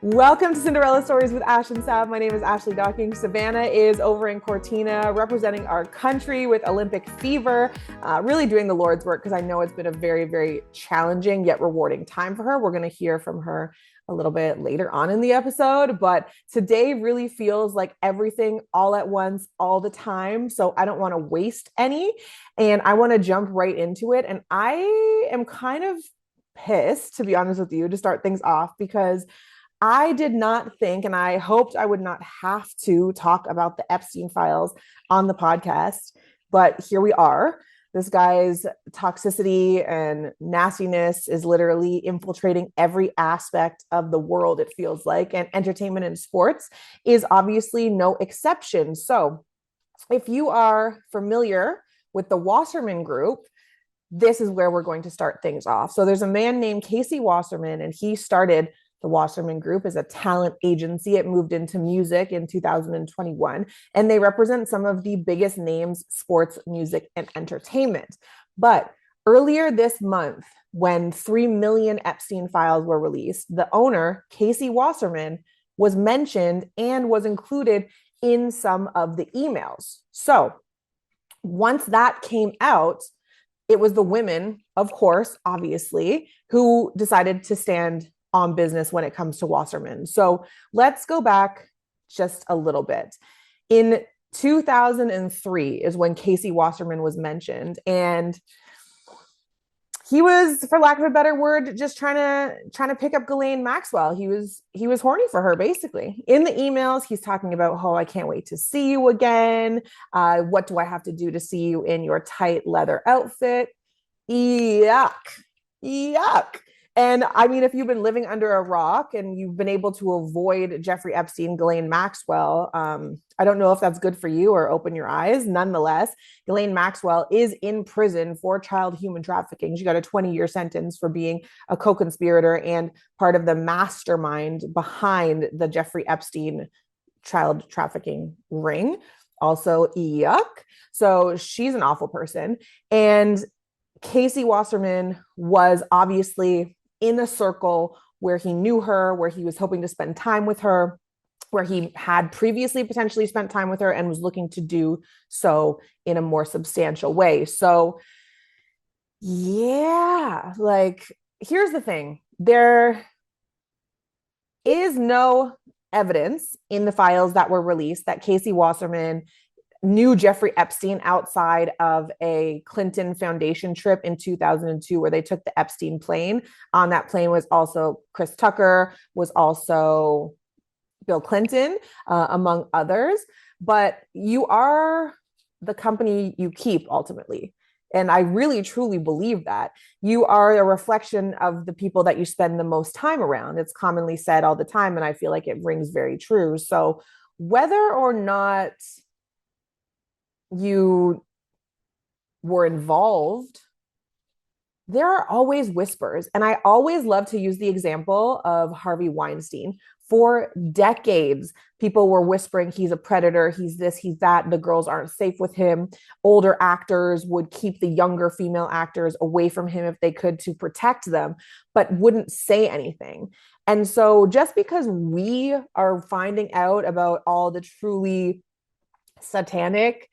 Welcome to Cinderella Stories with Ash and Sav. My name is Ashley Docking. Savannah is over in Cortina representing our country with Olympic fever, really doing the Lord's work because I know it's been a very, very challenging yet rewarding time for her. We're going to hear from her a little bit later on in the episode, but today really feels like everything all at once, all the time. So I don't want to waste any, and I want to jump right into it. And I am kind of pissed, to be honest with you, to start things off because I did not think, and I hoped I would not have to talk about the Epstein files on the podcast, but here we are. This guy's toxicity and nastiness is literally infiltrating every aspect of the world, it feels like, and entertainment and sports is obviously no exception. So if you are familiar with the Wasserman group, this is where we're going to start things off. So there's a man named Casey Wasserman, and he started the Wasserman Group is a talent agency. It moved into music in 2021, and they represent some of the biggest names, sports, music, and entertainment. But earlier this month, when 3 million Epstein files were released, the owner, Casey Wasserman, was mentioned and was included in some of the emails. So once that came out, it was the women, of course, obviously, who decided to stand on business when it comes to Wasserman. So let's go back just a little bit. In 2003 is when Casey Wasserman was mentioned, and he was, for lack of a better word, just trying to pick up Ghislaine Maxwell. He was horny for her, basically. In the emails, he's talking about, oh, I can't wait to see you again. What do I have to do to see you in your tight leather outfit? Yuck. And I mean, if you've been living under a rock and you've been able to avoid Jeffrey Epstein, Ghislaine Maxwell, I don't know if that's good for you or open your eyes. Nonetheless, Ghislaine Maxwell is in prison for child human trafficking. She got a 20-year sentence for being a co-conspirator and part of the mastermind behind the Jeffrey Epstein child trafficking ring. Also, yuck. So she's an awful person. And Casey Wasserman was obviously in a circle where he knew her, where he was hoping to spend time with her, where he had previously potentially spent time with her and was looking to do so in a more substantial way. So yeah, like, here's the thing. There is no evidence in the files that were released that Casey Wasserman knew Jeffrey Epstein outside of a Clinton Foundation trip in 2002, where they took the Epstein plane. On that plane was also Chris Tucker, was also Bill Clinton, among others. But you are the company you keep, ultimately. And I really, truly believe that. You are a reflection of the people that you spend the most time around. It's commonly said all the time, and I feel like it rings very true. So whether or not you were involved, there are always whispers. And I always love to use the example of Harvey Weinstein. For decades, people were whispering he's a predator, he's this, he's that, the girls aren't safe with him. Older actors would keep the younger female actors away from him if they could to protect them, but wouldn't say anything. And so just because we are finding out about all the truly satanic,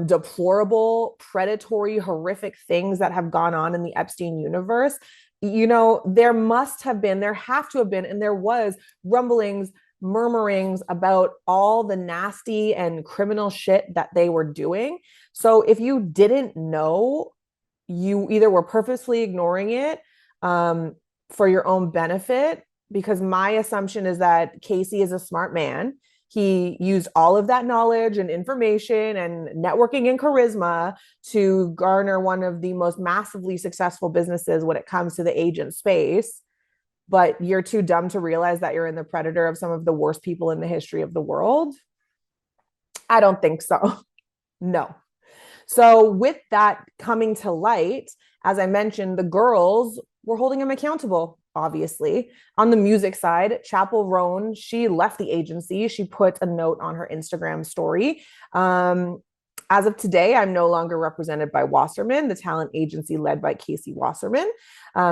deplorable, predatory, horrific things that have gone on in the Epstein universe, you know, there have to have been, and there was rumblings, murmurings about all the nasty and criminal shit that they were doing. So if you didn't know, you either were purposely ignoring it for your own benefit, because my assumption is that Casey is a smart man. He used all of that knowledge and information and networking and charisma to garner one of the most massively successful businesses when it comes to the agent space. But you're too dumb to realize that you're in the predator of some of the worst people in the history of the world? I don't think so. No. So with that coming to light, as I mentioned, the girls were holding him accountable. Obviously, on the music side, Chappell Roan, she left the agency. She put a note on her Instagram story. As of today, I'm no longer represented by Wasserman, the talent agency led by Casey Wasserman.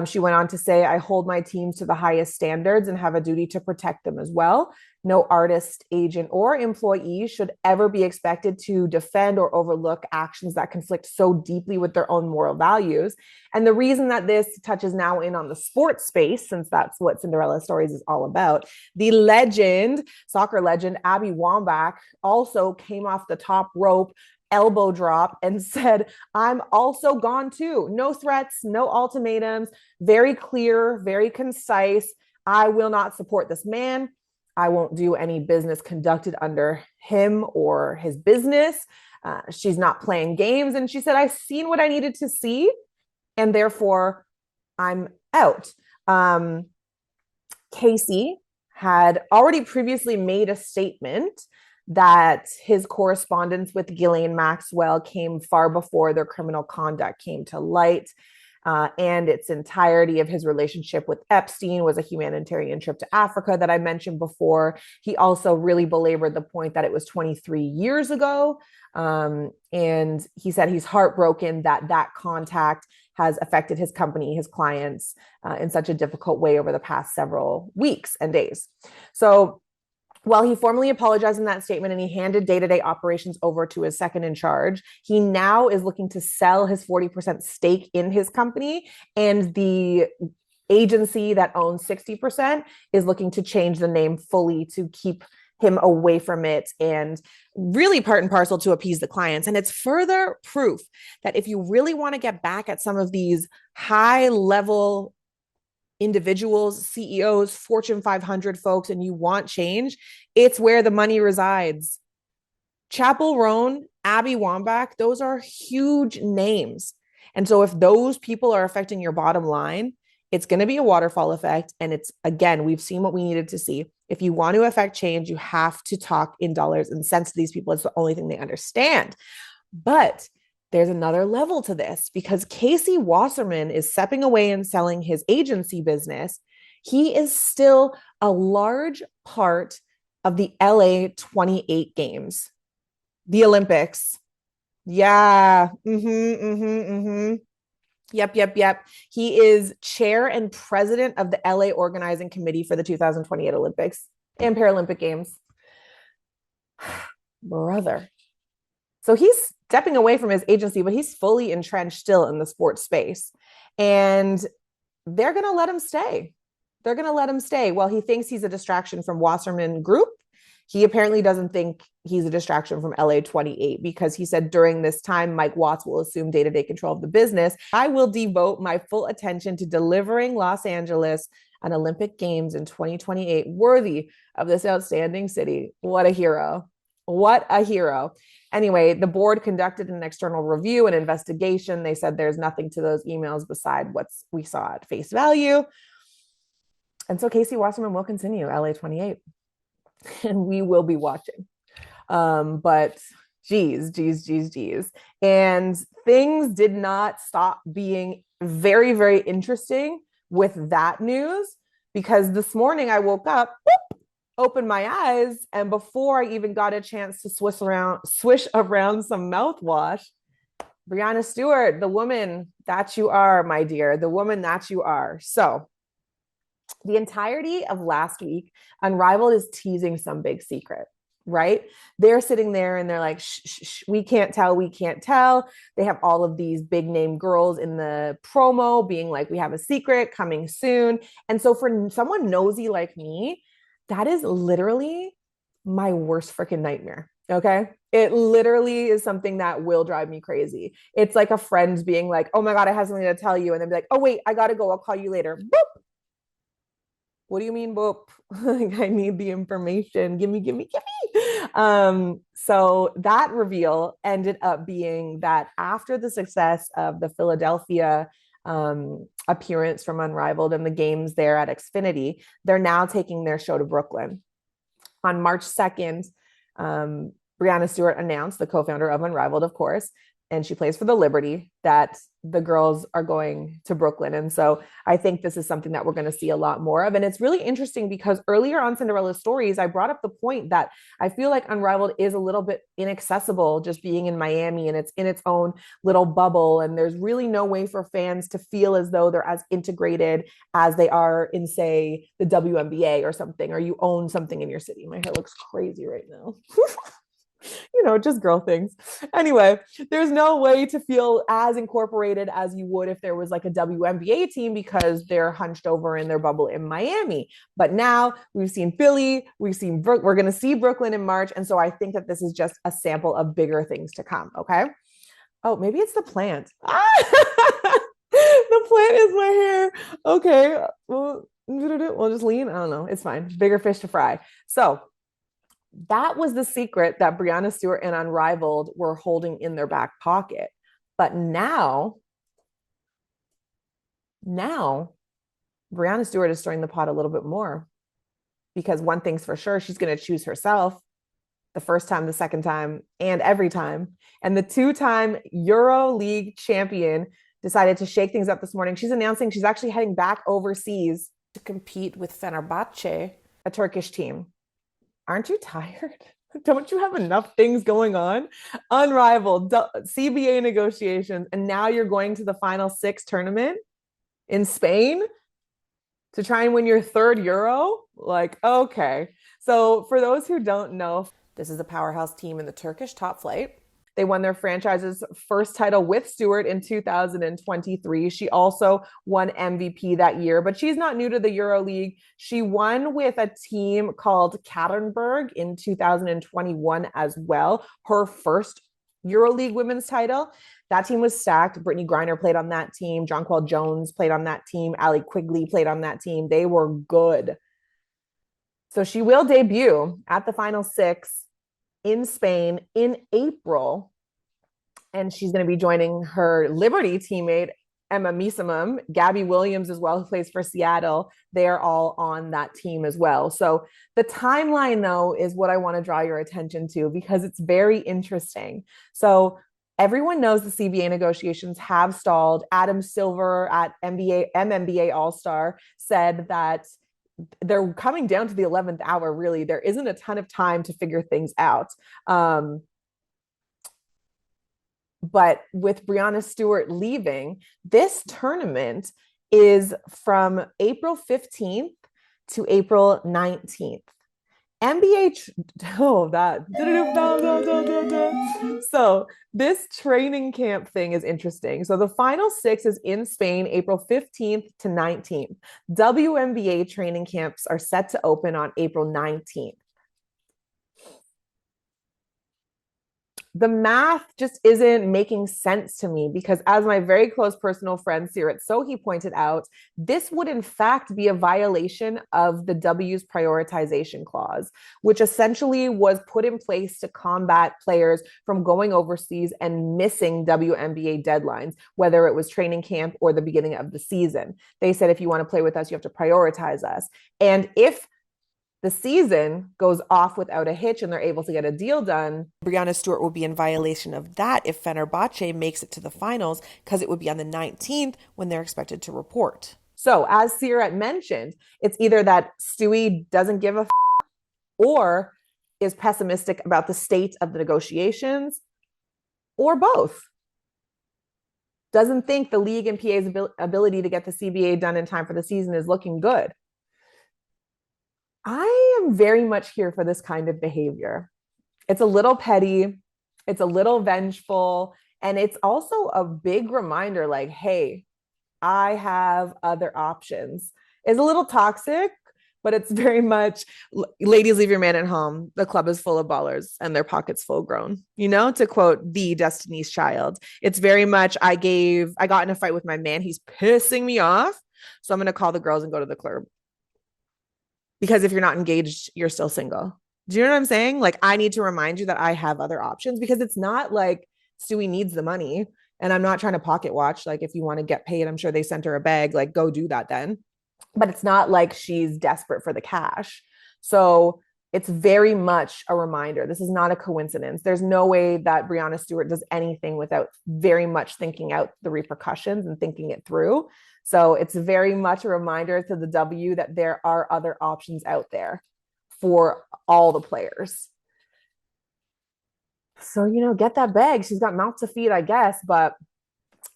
She went on to say, I hold my teams to the highest standards and have a duty to protect them as well. No artist, agent, or employee should ever be expected to defend or overlook actions that conflict so deeply with their own moral values. And the reason that this touches now in on the sports space, since that's what Cinderella Stories is all about, the legend, soccer legend, Abby Wambach also came off the top rope, elbow drop, and said, I'm also gone too. No threats, no ultimatums, very clear, very concise. I will not support this man. I won't do any business conducted under him or his business. She's not playing games. And she said, I've seen what I needed to see, and therefore I'm out. Casey had already previously made a statement that his correspondence with Ghislaine Maxwell came far before their criminal conduct came to light. And its entirety of his relationship with Epstein was a humanitarian trip to Africa that I mentioned before. He also really belabored the point that it was 23 years ago. And he said he's heartbroken that that contact has affected his company, his clients, in such a difficult way over the past several weeks and days. So while he formally apologized in that statement and he handed day-to-day operations over to his second in charge, he now is looking to sell his 40% stake in his company, and the agency that owns 60% is looking to change the name fully to keep him away from it, and really part and parcel to appease the clients. And it's further proof that if you really want to get back at some of these high-level individuals, CEOs, Fortune 500 folks, and you want change, it's where the money resides. Chappell Roan, Abby Wambach, those are huge names. And so if those people are affecting your bottom line, it's going to be a waterfall effect. And it's, again, we've seen what we needed to see. If you want to affect change, you have to talk in dollars and cents to these people. It's the only thing they understand. But there's another level to this, because Casey Wasserman is stepping away and selling his agency business. He is still a large part of the LA 28 games, the Olympics. Yeah. Yep. He is chair and president of the LA organizing committee for the 2028 Olympics and Paralympic Games. Brother. So he's stepping away from his agency, but he's fully entrenched still in the sports space. And they're going to let him stay. They're going to let him stay. Well, he thinks he's a distraction from Wasserman Group. He apparently doesn't think he's a distraction from LA 28, because he said during this time, Mike Watts will assume day-to-day control of the business. I will devote my full attention to delivering Los Angeles an Olympic Games in 2028 worthy of this outstanding city. What a hero. What a hero. Anyway, the board conducted an external review and investigation. They said there's nothing to those emails beside what we saw at face value. And so Casey Wasserman will continue LA 28. And we will be watching. But geez. And things did not stop being very, very interesting with that news, because this morning I woke up, opened my eyes, and before I even got a chance to swish around some mouthwash, Breanna Stewart, the woman that you are, my dear, the woman that you are. So the entirety of last week, Unrivaled is teasing some big secret, right? They're sitting there and they're like, shh, we can't tell. They have all of these big name girls in the promo being like, we have a secret coming soon. And so for someone nosy like me, that is literally my worst freaking nightmare. Okay. It literally is something that will drive me crazy. It's like a friend being like, oh my God, I have something to tell you. And then be like, oh wait, I got to go. I'll call you later. Boop. What do you mean, boop? Like, I need the information. Give me. So that reveal ended up being that after the success of the Philadelphia appearance from Unrivaled and the games there at Xfinity, they're now taking their show to Brooklyn. On March 2nd, Breanna Stewart announced, the co-founder of Unrivaled, of course, and she plays for the Liberty, that the girls are going to Brooklyn. And so I think this is something that we're going to see a lot more of. And it's really interesting because earlier on Cinderella Stories, I brought up the point that I feel like Unrivaled is a little bit inaccessible just being in Miami, and it's in its own little bubble. And there's really no way for fans to feel as though they're as integrated as they are in, say, the WNBA or something, or you own something in your city. My hair looks crazy right now. Just girl things. Anyway, there's no way to feel as incorporated as you would if there was like a WNBA team because they're hunched over in their bubble in Miami. But now we've seen Philly, we're going to see Brooklyn in March. And so I think that this is just a sample of bigger things to come. Okay. Oh, maybe it's the plant. The plant is my hair. Okay. Well, we'll just lean. I don't know. It's fine. Bigger fish to fry. So that was the secret that Breanna Stewart and Unrivaled were holding in their back pocket. But now Breanna Stewart is stirring the pot a little bit more, because one thing's for sure, she's going to choose herself the first time, the second time, and every time. And the two-time Euro League champion decided to shake things up this morning. She's announcing she's actually heading back overseas to compete with Fenerbahce, a Turkish team. Aren't you tired? Don't you have enough things going on? Unrivaled, CBA negotiations, and now you're going to the Final Six tournament in Spain to try and win your third Euro? Like, okay. So for those who don't know, this is a powerhouse team in the Turkish top flight. They won their franchise's first title with Stewart in 2023. She also won MVP that year, but she's not new to the EuroLeague. She won with a team called Katernberg in 2021 as well, her first EuroLeague women's title. That team was stacked. Brittany Griner played on that team. Jonquel Jones played on that team. Allie Quigley played on that team. They were good. So she will debut at the Final Six in Spain in April, and she's going to be joining her Liberty teammate Emma Meesamum, Gabby Williams as well, who plays for Seattle. They're all on that team as well. So the timeline, though, is what I want to draw your attention to, because it's very interesting. So everyone knows the CBA negotiations have stalled. Adam Silver at MNBA All-Star said that they're coming down to the 11th hour. Really, there isn't a ton of time to figure things out. But with Breanna Stewart leaving, this tournament is from April 15th to April 19th. So this training camp thing is interesting. So the Final Six is in Spain, April 15th to 19th. WNBA training camps are set to open on April 19th. The math just isn't making sense to me, because as my very close personal friend Stewart Sohi pointed out, this would in fact be a violation of the W's prioritization clause, which essentially was put in place to combat players from going overseas and missing WNBA deadlines, whether it was training camp or the beginning of the season. They said, if you want to play with us, you have to prioritize us. And if the season goes off without a hitch and they're able to get a deal done, Breanna Stewart will be in violation of that if Fenerbahce makes it to the finals, because it would be on the 19th when they're expected to report. So as Stewart mentioned, it's either that Stewie doesn't give a or is pessimistic about the state of the negotiations, or both. Doesn't think the league and PA's ability to get the CBA done in time for the season is looking good. I am very much here for this kind of behavior. It's a little petty, it's a little vengeful, and it's also a big reminder like, hey, I have other options. It's a little toxic, but it's very much, ladies, leave your man at home. The club is full of ballers and their pockets full grown, to quote the Destiny's Child. It's very much, I got in a fight with my man. He's pissing me off. So I'm going to call the girls and go to the club. Because if you're not engaged, you're still single. Do you know what I'm saying? Like, I need to remind you that I have other options, because it's not like Stewie needs the money, and I'm not trying to pocket watch. Like, if you want to get paid, I'm sure they sent her a bag, like, go do that then. But it's not like she's desperate for the cash. So it's very much a reminder. This is not a coincidence. There's no way that Breonna Stewart does anything without very much thinking out the repercussions and thinking it through. So it's very much a reminder to the W that there are other options out there for all the players. So, get that bag. She's got mouth to feed, I guess, but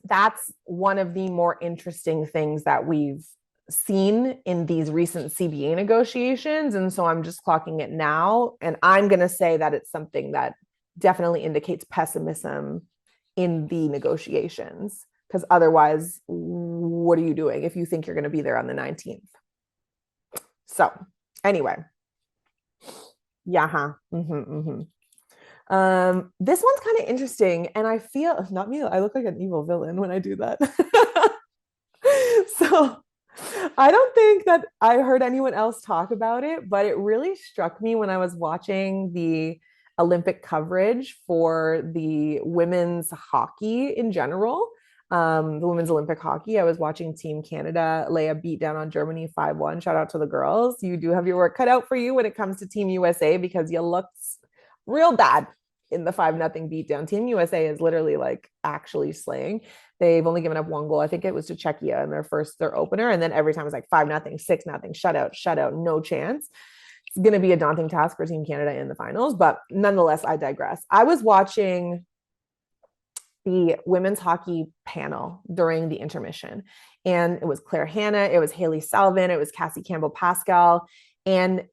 that's one of the more interesting things that we've seen in these recent CBA negotiations. And so I'm just clocking it now. And I'm going to say that it's something that definitely indicates pessimism in the negotiations. Because otherwise, what are you doing if you think you're going to be there on the 19th? So, anyway. Yeah. Huh? This one's kind of interesting, and I feel not me. I look like an evil villain when I do that. So I don't think that I heard anyone else talk about it, but it really struck me when I was watching the Olympic coverage for the women's hockey in general. The women's Olympic hockey. I was watching Team Canada lay a beat down on Germany 5-1. Shout out to the girls. You do have your work cut out for you when it comes to Team USA because you looked real bad in the 5-0 beatdown. Team USA is literally like actually slaying. They've only given up one goal. I think it was to Czechia in their opener. And then every time it was like 5-0, 6-0, shutout, no chance. It's going to be a daunting task for Team Canada in the finals. But nonetheless, I digress. I was watching the women's hockey panel during the intermission. And it was Claire Hanna, it was Haley Salvin, it was Cassie Campbell Pascal. And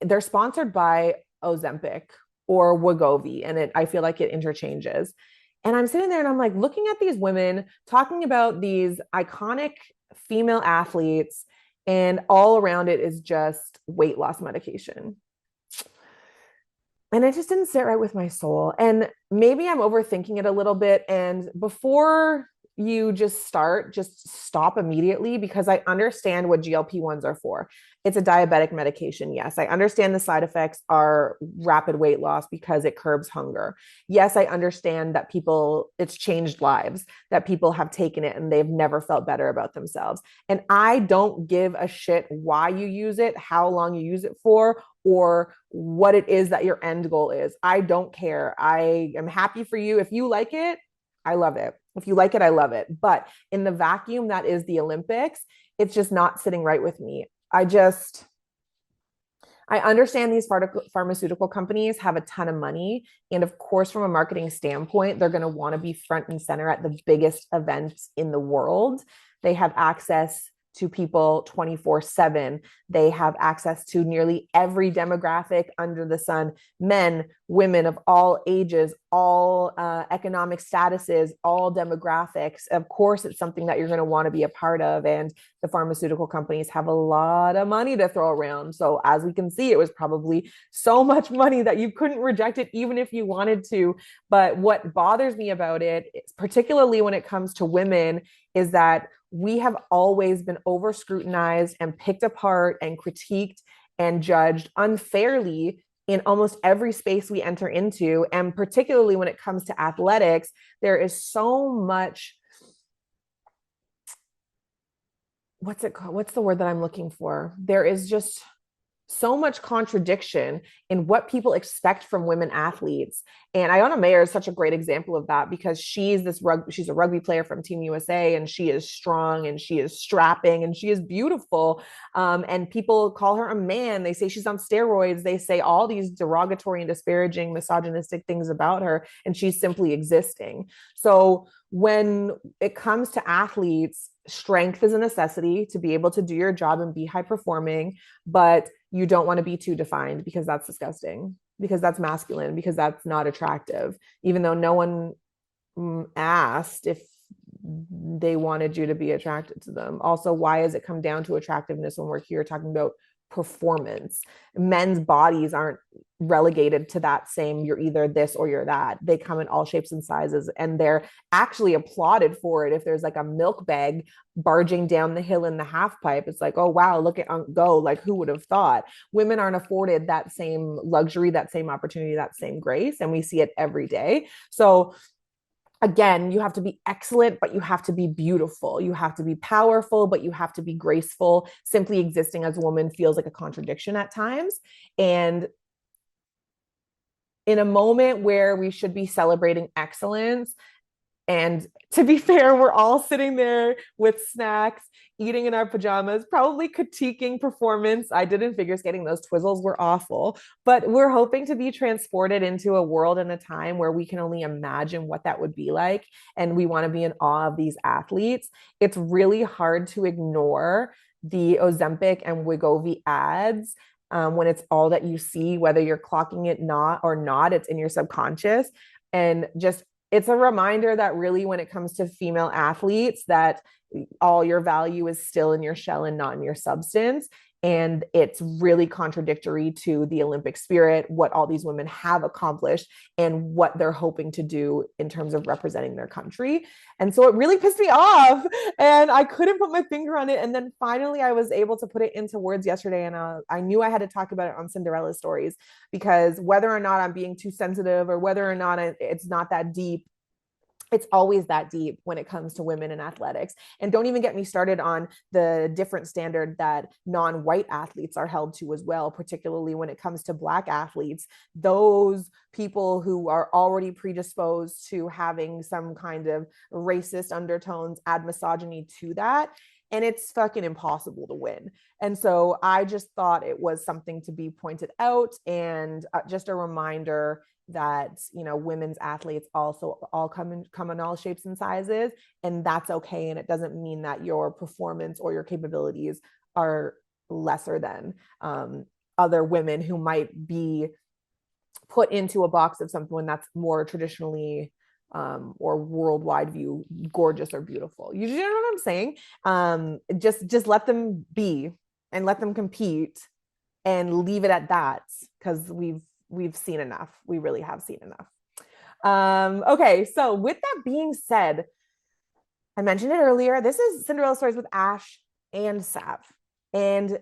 they're sponsored by Ozempic or Wegovy. And I feel like it interchanges. And I'm sitting there and I'm like looking at these women talking about these iconic female athletes, and all around it is just weight loss medication. And it just didn't sit right with my soul. And maybe I'm overthinking it a little bit. And before you just stop immediately, because I understand what GLP-1s are for. It's a diabetic medication. Yes, I understand the side effects are rapid weight loss because it curbs hunger. Yes, I understand that it's changed lives, that people have taken it and they've never felt better about themselves. And I don't give a shit why you use it, how long you use it for, or what it is that your end goal is. I don't care. I am happy for you. If you like it, I love it. If you like it, I love it. But in the vacuum that is the Olympics, it's just not sitting right with me. I understand these pharmaceutical companies have a ton of money. And of course, from a marketing standpoint, they're going to want to be front and center at the biggest events in the world. They have access to people 24/7. They have access to nearly every demographic under the sun, men, women of all ages, all economic statuses, all demographics. Of course, it's something that you're going to want to be a part of. And the pharmaceutical companies have a lot of money to throw around. So as we can see, it was probably so much money that you couldn't reject it even if you wanted to. But what bothers me about it, particularly when it comes to women, is that we have always been over scrutinized and picked apart and critiqued and judged unfairly in almost every space we enter into. And particularly when it comes to athletics, there is so much, what's it called? What's the word that I'm looking for? There is just so much contradiction in what people expect from women athletes. And Iona Mayer is such a great example of that because she's a rugby player from Team USA, and she is strong and she is strapping and she is beautiful. And people call her a man. They say she's on steroids. They say all these derogatory and disparaging, misogynistic things about her, and she's simply existing. So when it comes to athletes, strength is a necessity to be able to do your job and be high performing, but you don't want to be too defined because that's disgusting, because that's masculine, because that's not attractive, even though no one asked if they wanted you to be attracted to them. Also, why does it come down to attractiveness when we're here talking about performance? Men's bodies aren't relegated to that same, you're either this or you're that. They come in all shapes and sizes, and they're actually applauded for it. If there's like a milk bag barging down the hill in the half pipe, it's like, oh wow, look at go, like who would have thought? Women aren't afforded that same luxury, that same opportunity, that same grace, and we see it every day. So again, you have to be excellent, but you have to be beautiful. You have to be powerful, but you have to be graceful. Simply existing as a woman feels like a contradiction at times. And in a moment where we should be celebrating excellence. And to be fair, we're all sitting there with snacks, eating in our pajamas, probably critiquing performance. I didn't figure skating, those twizzles were awful, but we're hoping to be transported into a world and a time where we can only imagine what that would be like. And we want to be in awe of these athletes. It's really hard to ignore the Ozempic and Wegovy ads when it's all that you see, whether you're clocking it not or not, it's in your subconscious. And just it's a reminder that really when it comes to female athletes, that all your value is still in your shell and not in your substance. And it's really contradictory to the Olympic spirit, what all these women have accomplished and what they're hoping to do in terms of representing their country. And so it really pissed me off and I couldn't put my finger on it. And then finally I was able to put it into words yesterday. And I knew I had to talk about it on Cinderella Stories, because whether or not I'm being too sensitive or whether or not it's not that deep, it's always that deep when it comes to women in athletics. And don't even get me started on the different standard that non-white athletes are held to as well, particularly when it comes to Black athletes. Those people who are already predisposed to having some kind of racist undertones, add misogyny to that. And it's fucking impossible to win. And so I just thought it was something to be pointed out, and just a reminder that, you know, women's athletes also all come in all shapes and sizes, and that's okay. And it doesn't mean that your performance or your capabilities are lesser than other women who might be put into a box of someone that's more traditionally or worldwide view gorgeous or beautiful. You know what I'm saying? Just let them be and let them compete and leave it at that, because we've seen enough. We really have seen enough. Okay, so with that being said, I mentioned it earlier. This is Cinderella Stories with Ash and Sav. And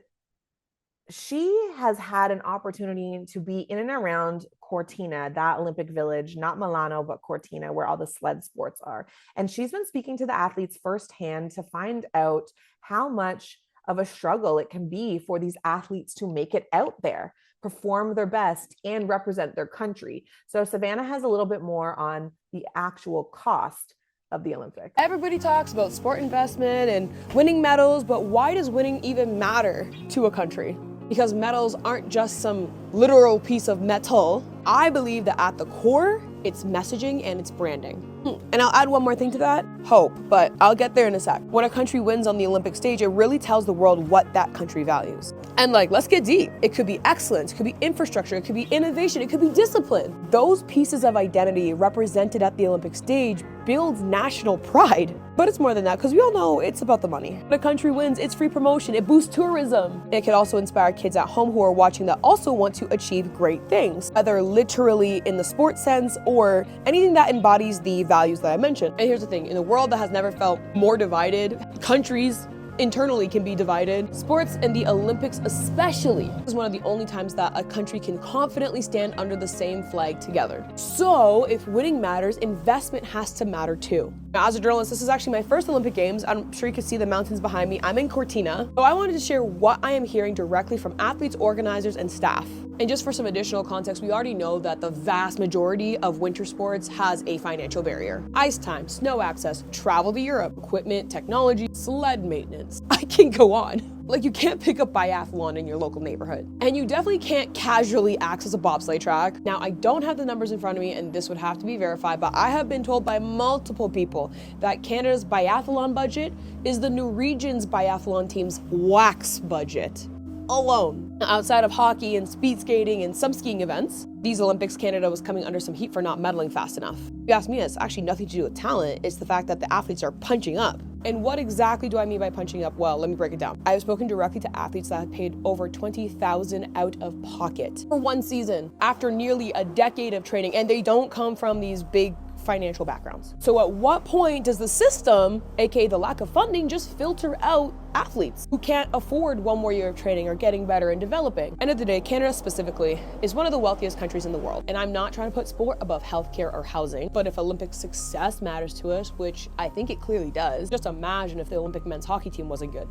she has had an opportunity to be in and around Cortina, that Olympic village, not Milano, but Cortina, where all the sled sports are. And she's been speaking to the athletes firsthand to find out how much of a struggle it can be for these athletes to make it out there, perform their best, and represent their country. So Savannah has a little bit more on the actual cost of the Olympics. Everybody talks about sport investment and winning medals, but why does winning even matter to a country? Because medals aren't just some literal piece of metal. I believe that at the core, it's messaging and it's branding. And I'll add one more thing to that, hope, but I'll get there in a sec. When a country wins on the Olympic stage, it really tells the world what that country values. And let's get deep. It could be excellence, it could be infrastructure, it could be innovation, it could be discipline. Those pieces of identity represented at the Olympic stage builds national pride. But it's more than that, because we all know it's about the money. When a country wins, it's free promotion, it boosts tourism. It can also inspire kids at home who are watching that also want to achieve great things, whether literally in the sports sense or anything that embodies the values that I mentioned. And here's the thing, in a world that has never felt more divided, countries internally can be divided. Sports and the Olympics especially is one of the only times that a country can confidently stand under the same flag together. So if winning matters, investment has to matter too. Now, as a journalist, this is actually my first Olympic Games. I'm sure you can see the mountains behind me. I'm in Cortina. So I wanted to share what I am hearing directly from athletes, organizers, and staff. And just for some additional context, we already know that the vast majority of winter sports has a financial barrier. Ice time, snow access, travel to Europe, equipment, technology, sled maintenance. I can go on. You can't pick up biathlon in your local neighborhood. And you definitely can't casually access a bobsleigh track. Now, I don't have the numbers in front of me, and this would have to be verified, but I have been told by multiple people that Canada's biathlon budget is the Norwegian's biathlon team's wax budget alone. Outside of hockey and speed skating and some skiing events, these Olympics, Canada was coming under some heat for not medaling fast enough. If you ask me, it's actually nothing to do with talent. It's the fact that the athletes are punching up. And what exactly do I mean by punching up? Well, let me break it down. I have spoken directly to athletes that have paid over $20,000 out of pocket for one season after nearly a decade of training, and they don't come from these big financial backgrounds. So at what point does the system, aka the lack of funding, just filter out athletes who can't afford one more year of training or getting better and developing. End of the day, Canada specifically is one of the wealthiest countries in the world. And I'm not trying to put sport above healthcare or housing, but if Olympic success matters to us, which I think it clearly does, just imagine if the Olympic men's hockey team wasn't good.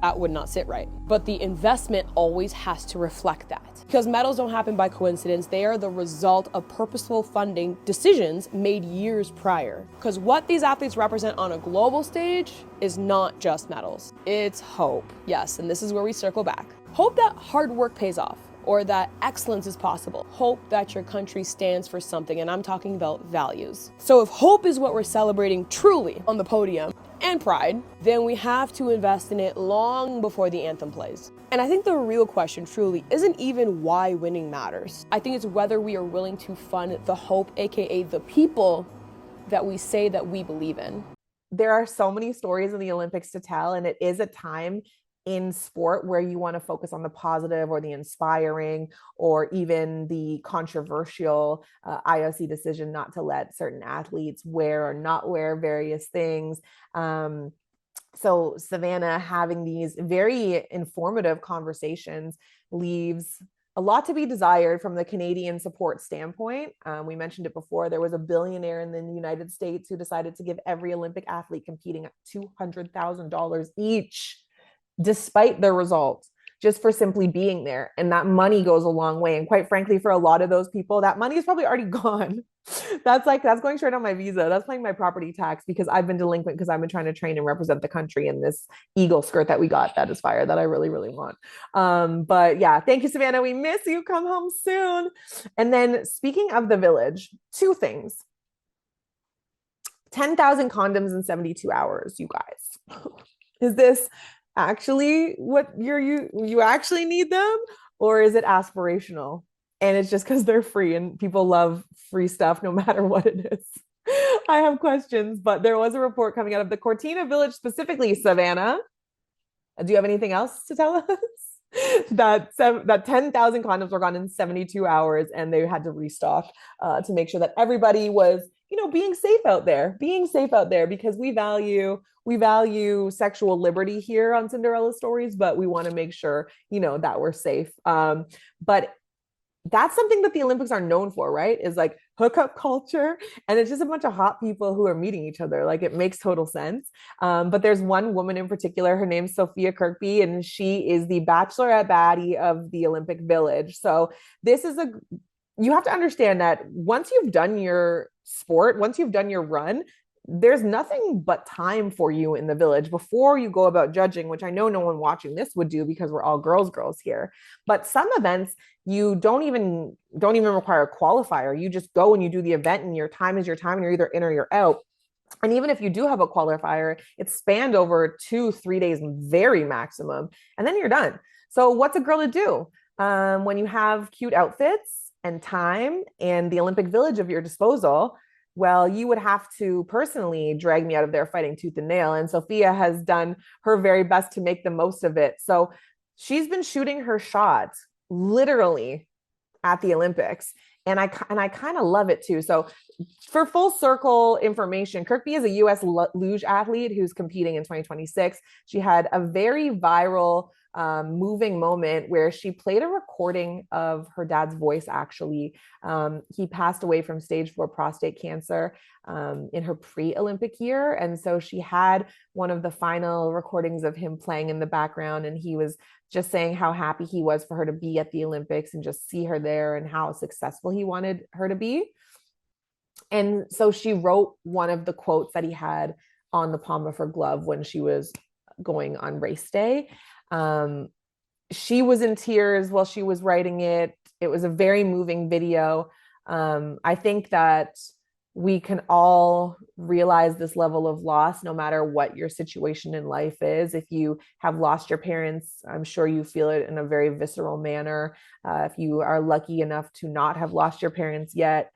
That would not sit right. But the investment always has to reflect that. Because medals don't happen by coincidence, they are the result of purposeful funding decisions made years prior. Because what these athletes represent on a global stage is not just medals. It's hope. Yes, and this is where we circle back. Hope that hard work pays off, or that excellence is possible. Hope that your country stands for something, and I'm talking about values. So if hope is what we're celebrating truly on the podium, and pride, then we have to invest in it long before the anthem plays. And I think the real question truly isn't even why winning matters. I think it's whether we are willing to fund the hope, aka the people, that we say that we believe in. There are so many stories in the Olympics to tell, and it is a time in sport where you want to focus on the positive or the inspiring or even the controversial IOC decision not to let certain athletes wear or not wear various things. So Savannah having these very informative conversations leaves a lot to be desired from the Canadian support standpoint. We mentioned it before. There was a billionaire in the United States who decided to give every Olympic athlete competing $200,000 each, despite their results, just for simply being there. And that money goes a long way. And quite frankly, for a lot of those people, that money is probably already gone. That's going straight on my visa. That's paying my property tax because I've been delinquent because I've been trying to train and represent the country in this eagle skirt that we got that is fire that I really, really want. But yeah, thank you, Savannah. We miss you. Come home soon. And then speaking of the village, two things. 10,000 condoms in 72 hours, you guys. Is this actually what you actually need them, or is it aspirational and it's just because they're free and people love free stuff no matter what it is? I have questions, but there was a report coming out of the Cortina village specifically. Savannah, do you have anything else to tell us? that 10,000 condoms were gone in 72 hours and they had to restock to make sure that everybody was being safe out there because we value sexual liberty here on Cinderella Stories, but we want to make sure, that we're safe. But that's something that the Olympics are known for, right? Is like hookup culture. And it's just a bunch of hot people who are meeting each other. Like it makes total sense. But there's one woman in particular, her name's Sophia Kirkby, and she is the bachelorette baddie of the Olympic Village. So you have to understand that once you've done your sport, once you've done your run, there's nothing but time for you in the village before you go about judging, which I know no one watching this would do because we're all girls here. But some events you don't even require a qualifier. You just go and you do the event and your time is your time and you're either in or you're out. And even if you do have a qualifier, it's spanned over 2-3 days, very maximum, and then you're done. So what's a girl to do when you have cute outfits and time and the Olympic Village of your disposal? Well, you would have to personally drag me out of there fighting tooth and nail. And Sophia has done her very best to make the most of it. So she's been shooting her shot literally at the Olympics. And I kind of love it too. So for full circle information, Kirkby is a US luge athlete who's competing in 2026. She had a very viral moving moment where she played a recording of her dad's voice. Actually, he passed away from stage 4 prostate cancer in her pre-Olympic year. And so she had one of the final recordings of him playing in the background. And he was just saying how happy he was for her to be at the Olympics and just see her there and how successful he wanted her to be. And so she wrote one of the quotes that he had on the palm of her glove when she was going on race day. She was in tears while she was writing it. It was a very moving video. I think that we can all realize this level of loss, no matter what your situation in life is. If you have lost your parents, I'm sure you feel it in a very visceral manner. If you are lucky enough to not have lost your parents yet,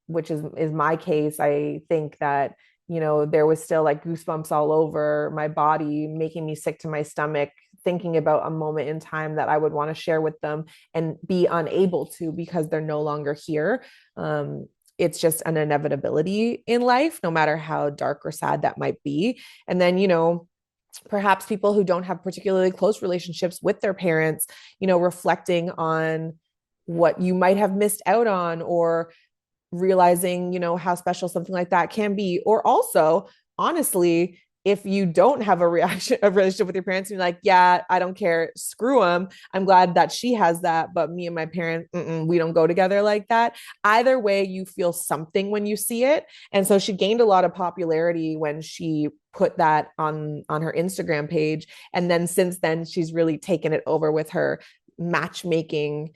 which is my case, I think that there was still like goosebumps all over my body, making me sick to my stomach, thinking about a moment in time that I would want to share with them and be unable to because they're no longer here. It's just an inevitability in life, no matter how dark or sad that might be. And then, perhaps people who don't have particularly close relationships with their parents, reflecting on what you might have missed out on, or realizing, how special something like that can be. Or also, honestly, if you don't have a relationship with your parents, and you're like, yeah, I don't care, screw them. I'm glad that she has that, but me and my parents, we don't go together like that. Either way, you feel something when you see it. And so she gained a lot of popularity when she put that on her Instagram page. And then since then, she's really taken it over with her matchmaking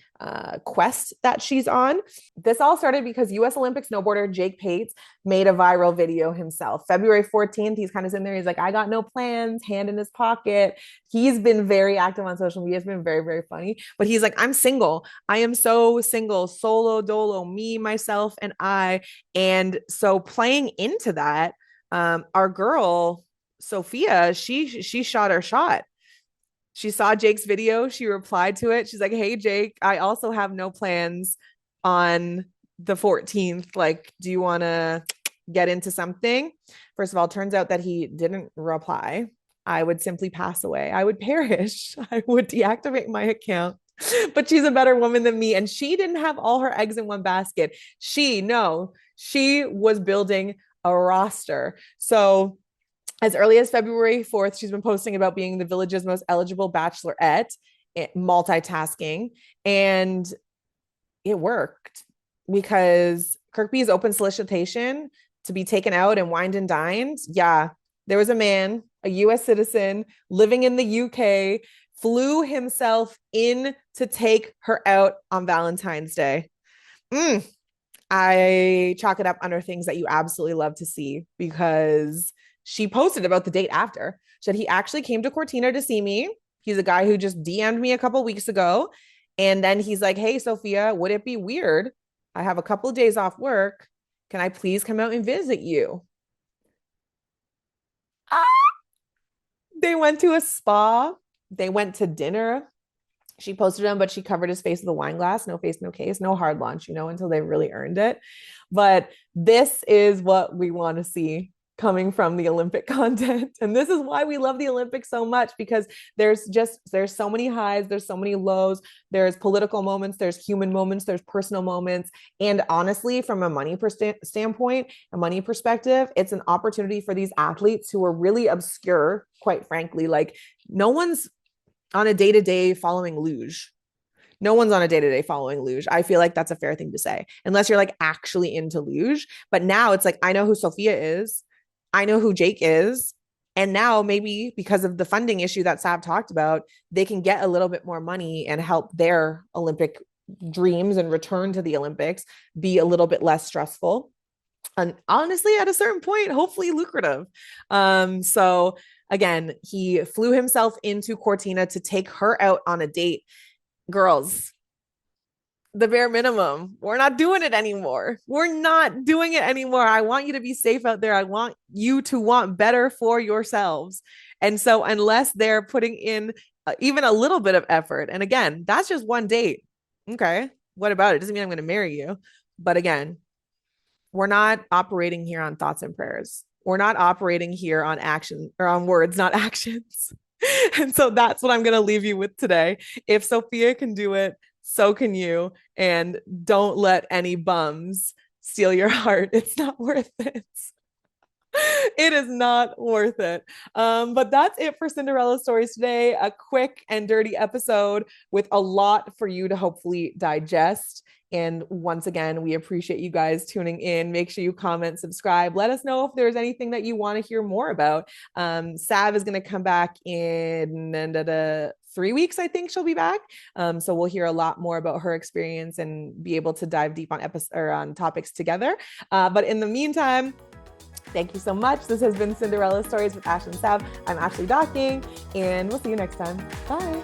quest that she's on. This all started because US Olympic snowboarder Jake Pates made a viral video himself. February 14th, he's kind of sitting there. He's like, I got no plans, hand in his pocket. He's been very active on social media. It's been very, very funny. But he's like, I'm single. I am so single, solo dolo, me, myself, and I. And so playing into that, our girl, Sophia, she shot her shot. She saw Jake's video. She replied to it. She's like, hey, Jake, I also have no plans on the 14th. Like, do you want to get into something? First of all, turns out that he didn't reply. I would simply pass away. I would perish. I would deactivate my account. But she's a better woman than me. And she didn't have all her eggs in one basket. She was building a roster. So as early as February 4th, she's been posting about being the village's most eligible bachelorette, multitasking, and it worked because Kirkby's open solicitation to be taken out and wined and dined. Yeah, there was a man, a US citizen living in the UK, flew himself in to take her out on Valentine's Day. I chalk it up under things that you absolutely love to see, because she posted about the date after. She said, he actually came to Cortina to see me. He's a guy who just DM'd me a couple weeks ago. And then he's like, hey, Sophia, would it be weird? I have a couple of days off work. Can I please come out and visit you? They went to a spa. They went to dinner. She posted him, but she covered his face with a wine glass. No face, no case, no hard launch, until they really earned it. But this is what we want to see coming from the Olympic content. And this is why we love the Olympics so much, because there's so many highs, there's so many lows, there's political moments, there's human moments, there's personal moments. And honestly, from a money standpoint, a money perspective, it's an opportunity for these athletes who are really obscure, quite frankly. Like, no one's on a day-to-day following luge. No one's on a day-to-day following luge. I feel like that's a fair thing to say, unless you're like actually into luge. But now it's like, I know who Sophia is. I know who Jake is. And now maybe because of the funding issue that Sav talked about, they can get a little bit more money and help their Olympic dreams and return to the Olympics be a little bit less stressful. And honestly, at a certain point, hopefully lucrative. So again, he flew himself into Cortina to take her out on a date. Girls, the bare minimum. We're not doing it anymore. We're not doing it anymore. I want you to be safe out there. I want you to want better for yourselves. And so unless they're putting in even a little bit of effort, and again, that's just one date. Okay, what about it? Doesn't mean I'm going to marry you. But again, we're not operating here on thoughts and prayers. We're not operating here on action or on words, not actions. And so that's what I'm going to leave you with today. If Sophia can do it, so can you. And don't let any bums steal your heart. It's not worth it. It is not worth it. But that's it for Cinderella Stories today. A quick and dirty episode with a lot for you to hopefully digest. And once again, we appreciate you guys tuning in. Make sure you comment, subscribe. Let us know if there's anything that you want to hear more about. Sav is going to come back in 3 weeks. I think she'll be back. So we'll hear a lot more about her experience and be able to dive deep on topics together. But in the meantime, thank you so much. This has been Cinderella Stories with Ash and Sav. I'm Ashley Docking, and we'll see you next time. Bye.